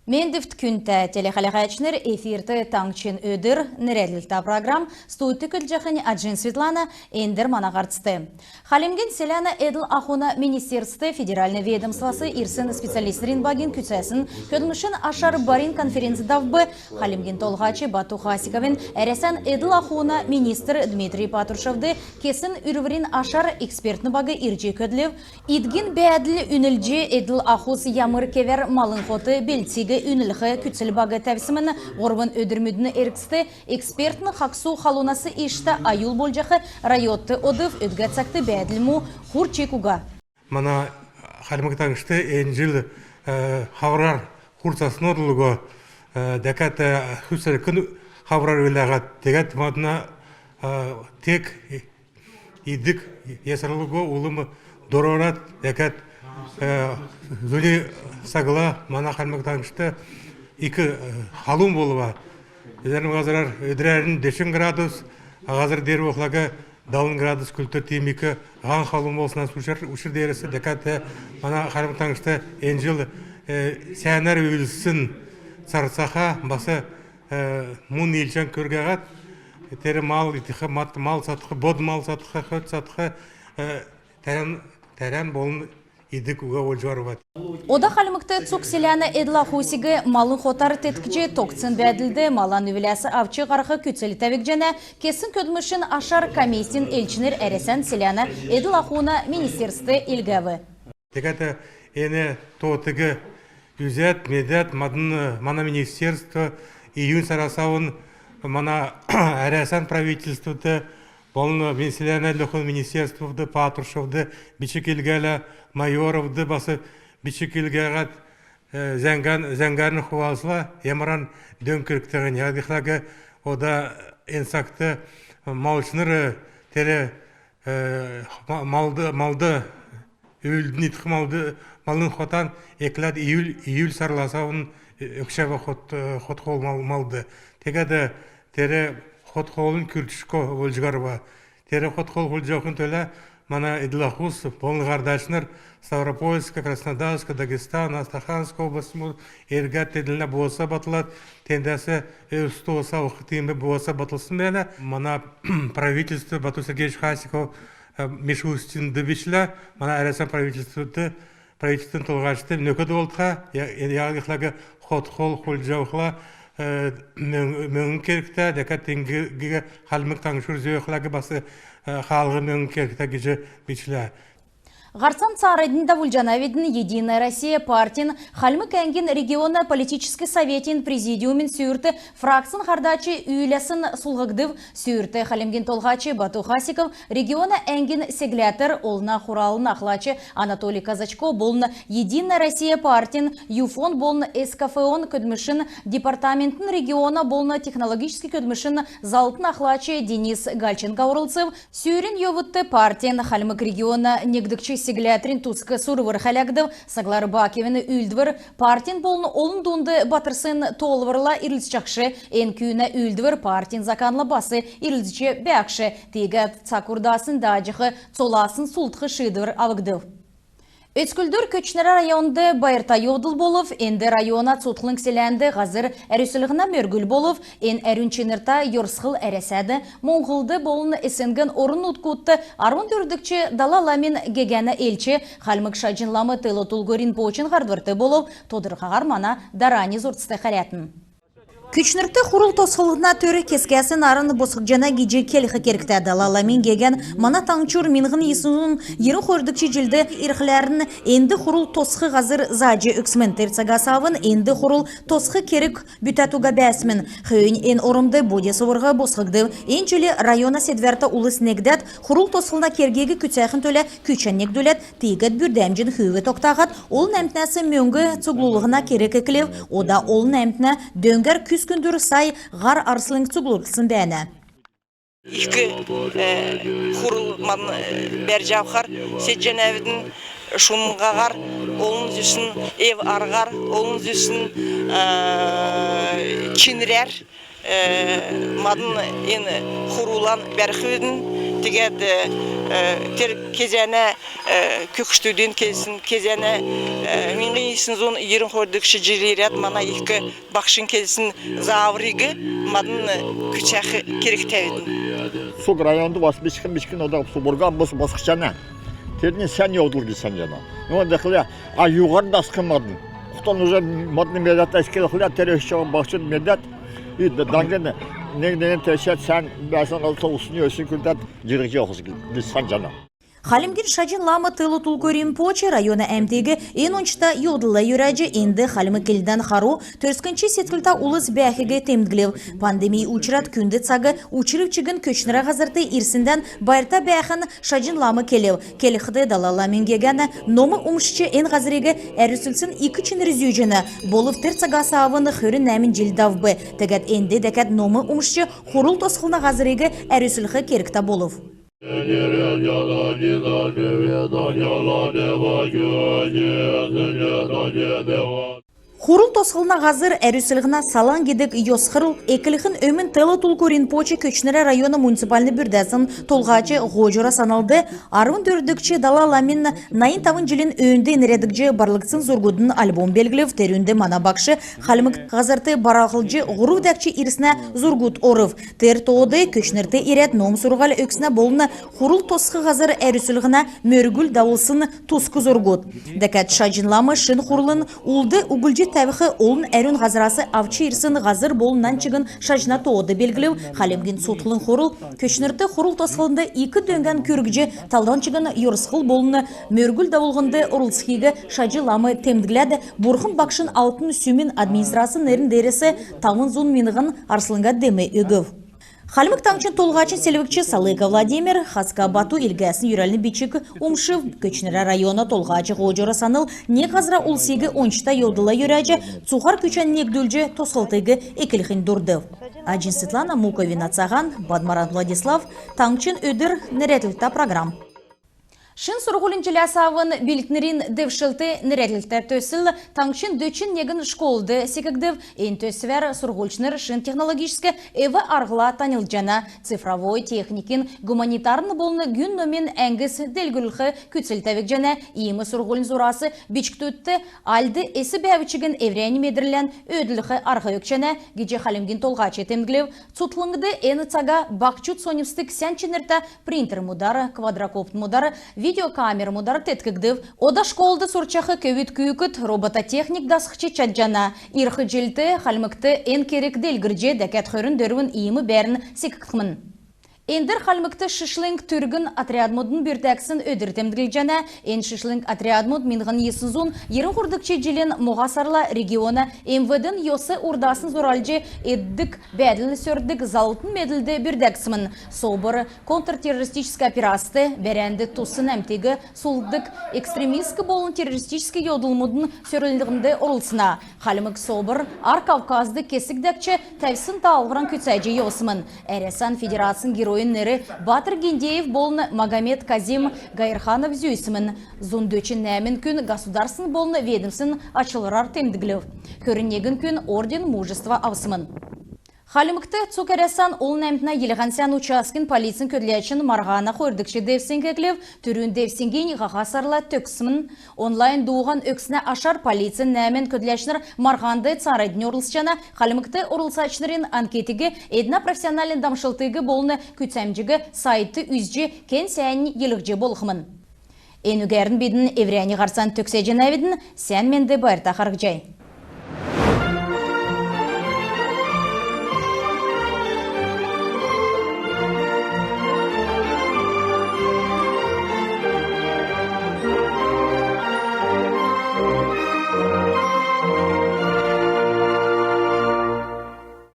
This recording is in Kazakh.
Мен дифт күнті телехалағачнер эфирті таңчын өдір нерелілті программ стуйты жақын Аджин Светлана эндер манағартысты. Халимген селяна эділ ахуна министерстве федеральный ведомствосы ирсын специалистерин багин күцәсін көдімішін ашар барин конференцидавбы Халимген толғачы Бату Хасиковин әресен эділ ахуна министр Дмитрий Патрушевды кесін үрвірін ашар экспертны багы ирже көділев, идгин бәділ үнілже эділ ахус ямыр кевер малын хоты белтигі үнілігі күтсіл бағы тәвсімін ғорбын өдірмүдіні әркісті экспертны қақсу қалунасы ешті аюл болжақы райотты одыв өдгәтсақты бәділму хур чекуға. Мана қалмықтаңышты әнжіл хаврар хурсасын орылығы дәкәт хүсір күн хаврар өләғат дегәт мадына тек идік есірлігі олымы дорорат дәкәт зөне сағыла мана қалмықтаңышты екі халум болуға. Өдерім ғазырар өдірәрін 5 градус, ғазыр дер оқылағы 9 градус күлтір темекі ған халум болсынан ұшыр дересі дәкәтті мана қалмықтаңышты әнжіл сәнәр өлісін сарсаға басы мұн елшан көргеғат тәрі мал, мал сатқы, bod мал сатқы, хөт сатқы тәрән болын идік уға олжуар бат. Ода қалымықты цук селяна эдла хусигі малын хотар теткіже тоқцын бәділді малан үвіләсі авчы ғарқы күтселі тәвік жәні кесін көдмішін ашар комиссин елчінер әресен селяна эдла хуна министерсті елгәві. Текәті әне тоғытығы үзәт, медәт, мана министерство, июнь сарасауын мана әресен правительстводы Болны мен селяна лөхін министерстводы, Патрушевды, Бичекелгәлі, Майоровды басы Бичекелгәғат зәңгәрні хуалсыла, емаран дөң күріктіғін. Ядықлағы ода энсақты малшыныры тәрі малды, үйілдің итқы малын хотан еклад июль сарласауын өкшәбі хот қол малды. Тегеді тәрі ход холын күртішко олжгарва. Тері ход хол олжақын төлі мана Эдлахус, Болғардашныр, Ставропольска, Краснодарска, Дагестан, Астаханска обласымыз ергәт еділіне болса батылат, тендәсі өсті оса оқытымы болса батылсын бәлі. Мана правительство Бату Сергеевич Хасиков Мишустин дыбішлі, мана әресен правительствын толғашты нөкеді олдыға, яғылығы ход хол олжақыла мөңін керікті, дәкәт тенгіге қалмық таңшыр зөйіқлағы басы қалғы мөңін керікті кежі бечілі. Гарцан Царадинда Вульджанавидин Единая Россия партин Хальмы Кәнгин региона политический советин президиумин сүйірті фракцин хардачы үйлесін сулғыгдыв сүйірті Халимген Толғачы Бату Хасиков региона әңгин сеглятыр олна хуралын ақлачы Анатолий Казачко болны Единая Россия партин ЮФОН болны СКФОН көдмішін департаментін региона болны технологический көдмішін залтын ақлачы Денис Гальченко-Урылцев сүйірін йовытты партин Хальмык региона негдікчі Сеглятрин Туцкы Сурвыр Халягдов, Саглар Бакевины Үлдвір, партин болны олын дунды батырсын толвырла ирлісчақшы, ен күйіні Үлдвір партин заканлы басы ирлісче бәкші, тегет цакурдасын дажықы, цоласын султқы шыдвыр авыгдыв. Өткүлдір көчнері районды байырта йодыл болов, энді района цутлың селенді ғазыр әрісілігіна мөргіл болов, ен әрінченірта йорсқыл әресәді, моңғылды болын есінген орын ұткутты, арвын дүрдікчі далаламин гегені елчі, қалмық шажынламы тылы тұлгырин почин ғардвырты болов, тодырғағар мана дарани зұртсты қарятын. Күчнірті хурул тосқылығына төрі кескәсін арын босық жана гиджи келіқі керікті далаламин геген мана таңчур минғын есінің ерін қордықчы жылды ирқләрін енді хурул тосқы ғазыр зажы үксімен терцагасавын енді хурул тосқы керік бүтәтуға бәсмін. Хүйін ен орымды боде сывырға босқыгды ен жылі района седверті улыс негдәт хурул тосқылына кергегі күтсәқін төлі күчәннек дөлет тегет бүрдәмжін хүйі тоқтағат ол нәмтнәсі мөңгі цуглулығына керік екілев, ода ол нәмтнә дөңгер күндір сай ғар арсылың цуглулықсын бәні. Екі құрылман бәр жавқар сетжен әвідің шумғағар, олың зүсін ев арғар, олың зүсін чинрер, мадын ені құрулан бәрқүйдің тегед тер кезене көкштүүден келсін, кезене менің есін зон ерін қордықшы жерлерет мана екі бақшын келсін завригі мадын күчәқі керектәудің. Сук районды бас бишкин ода субурган бос басқышана. Терне сән яудыл десен жана. Ну дәхле а югарда скымадын. Хтон уже мадны медат эскел хля терещо бахчын медат. И данген негден тешет сән бәсән алты усны өсін күлдәт жирге охыз десен жана. Халимгин Шаджин Лама тылы Тулкурин Почи района МТГ ен ончта йодылы юраджи инды Халимы келден хару төрскінші сеткілта улыс бәхіге темдгілев. Пандемия учрат күнді цагы учырып чыгын көчнера ғазырты ирсінден байырта бәхін Шаджин Лама келев. Келіхді далала менгегені номы умшчы ен ғазыреге әрісілсін 2 різюжіні. Болып тірцаға савыны хүрі нәмін жылдавбы. Тәгәт энді дәкәт номы умшчы хурул тосқылна ғазыреге әрісілхі керікта болып. Хурул тосқылна ғазыр әрісілғына салан кедік йосқырыл екіліхін өмін тылы Тулкурин Почи көчнері районы муниципальны бүрдәсін толғачы ғожыра саналды. Арвын дөрдікчі дала ламин найын тавын жылын өңді нәредікчі барлықсын зоргудын альбом белгілев терүнді мана бақшы қалымық ғазырты барақылжы ғұру дәкчі ирісіне зоргуд орыв. Тер тоғыды көчнерді ерет ном сұрғал өксіне болыны хурул тосқы ғазыр әрісілғына мөргүл дауылсын тосқы зоргуд. Дәкәт Шаджинламы шын хурылын улды угылжы тәвіқі олын әрін ғазырасы авчы ирсын ғазыр болынан чыгын Шаджина тоғыды белгілеу. Халимгин сотылын хурыл көчнерді хурул тосқылынды 2 дөнген көргіже талдан чыгын yorысқыл болыны мөргүл дауылғынды ұрылсқигі Шаджиламы темдгіләді бұрхын бақшын алтын сүймен администрасы нерін дәресі тамын зон минығын арсылынға деме өгів. Халимык таңчын толғачын селвікчі Салыка Владимир, Хаска Бату илгәсін юрәліні бичік умшыв көчнері района толғачы ғожыры саныл не қазыра ұлсегі ончыта йодыла юрәжі цухар күчен негдүлжі тосқылтыгы екілхін дұрды. Аджин Светлана Муковина Цаган, Бадмаран Владислав, таңчын өдір нәретілікта программ. Шын сұрғылын жыласавын білікнерін девшілті нәретліктер төсіл, таңшын дөчін неген школды секігдів, ен төсівер сұрғылшыныр шын технологическі әві арғыла танылжана, цифровой техникин гуманитарны болны күн номен әңгіз делгілігі күтсілтәвік жана, емі сұрғылын зұрасы бичіктөтті альды әсі бәвічігін еврейні медірлен өділігі арғы өкшана, геже Халимгин толғачы темгілев, цутлыңды әні цага бақчут соневстік сәнчінерті принтер мудары, квадрокопт мудары, видеокамера мудар теткігдів. Ода школды сұрчақы көвіт күйікіт робототехник дасықчы чаджана. Ирхы жылты, халмыкты ен керек делгірже дәкәт хөрін дөрвін иімі бәрін секіктімін. Эндер халмыкты шишлинг түргін отрядмудын бүртәксін өдіртемдігіл жана, ен шишлинг отрядмуд минғын есізун ерін құрдықчы жилен Моғасарла региона МВДін йосы урдасын зоралжы еддік бәділі сөрдік залтын меділді бүртәксімін. Собыр контртеррористическі операсты бәрәнді тусын әмтегі солдық экстремисткі болын террористическі йодылмудын сөрілдігінде ұрылсына. Халмык собыр ар Кавказды кесікдәкчі тәвсін тағылғыран күтсәжі йосымын. Әресен Федерациян герой Ойыннері Батыр Гендеев болны Магомед Казим Гайырханов зүйсімін. Зондөчін нәмін күн государсын болны ведімсін açılырар темдігілів. Көрінеген күн орден мужества авсымын. Халимыкты цукаресан ол нәмтіна елғансян учаскин полицин көдлячын марғана қойырдықшы девсен кеклев, түрін девсенген ғақасарла төксімін. Онлайн дуған өксіне ашар полицин нәмен көдлячыныр марғанды царайдың орылсычана Халимыкты орылсачынырын анкетігі едіна профессионалин дамшылтыгы болыны күтсәмжігі сайты үзжі кен сәйін елікже болғымын. Энүгәрін бедін евряни ғарсан төксе жәнәведін сән менді байырта қарғы жай.